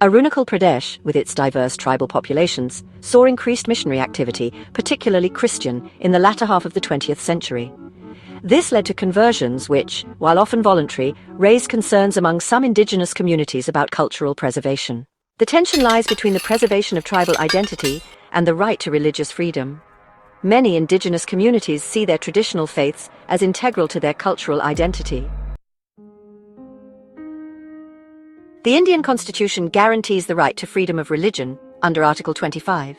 Arunachal Pradesh, with its diverse tribal populations, saw increased missionary activity, particularly Christian, in the latter half of the 20th century. This led to conversions which, while often voluntary, raised concerns among some indigenous communities about cultural preservation. The tension lies between the preservation of tribal identity and the right to religious freedom. Many indigenous communities see their traditional faiths as integral to their cultural identity. The Indian Constitution guarantees the right to freedom of religion under Article 25.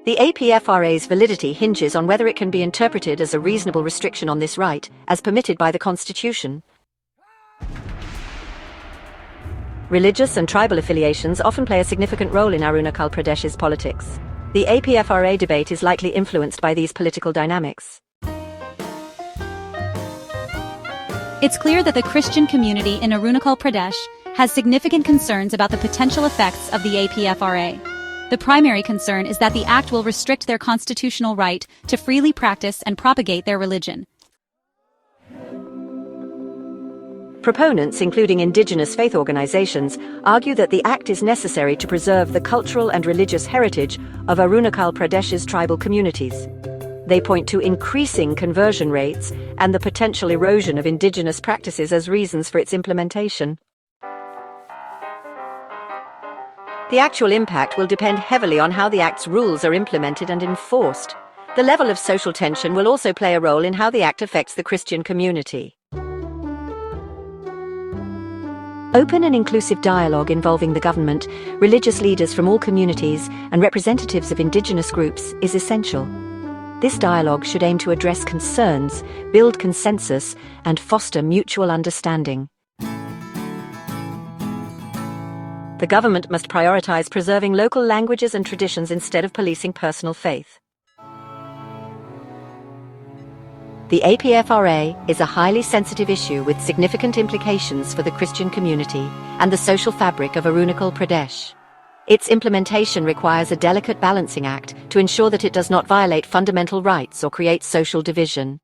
The APFRA's validity hinges on whether it can be interpreted as a reasonable restriction on this right, as permitted by the Constitution. Religious and tribal affiliations often play a significant role in Arunachal Pradesh's politics. The APFRA debate is likely influenced by these political dynamics. It's clear that the Christian community in Arunachal Pradesh has significant concerns about the potential effects of the APFRA. The primary concern is that the act will restrict their constitutional right to freely practice and propagate their religion. Proponents, including indigenous faith organizations, argue that the act is necessary to preserve the cultural and religious heritage of Arunachal Pradesh's tribal communities. They point to increasing conversion rates and the potential erosion of indigenous practices as reasons for its implementation. The actual impact will depend heavily on how the Act's rules are implemented and enforced. The level of social tension will also play a role in how the Act affects the Christian community. Open and inclusive dialogue involving the government, religious leaders from all communities, and representatives of indigenous groups is essential. This dialogue should aim to address concerns, build consensus, and foster mutual understanding. The government must prioritize preserving local languages and traditions instead of policing personal faith. The APFRA is a highly sensitive issue with significant implications for the Christian community and the social fabric of Arunachal Pradesh. Its implementation requires a delicate balancing act to ensure that it does not violate fundamental rights or create social division.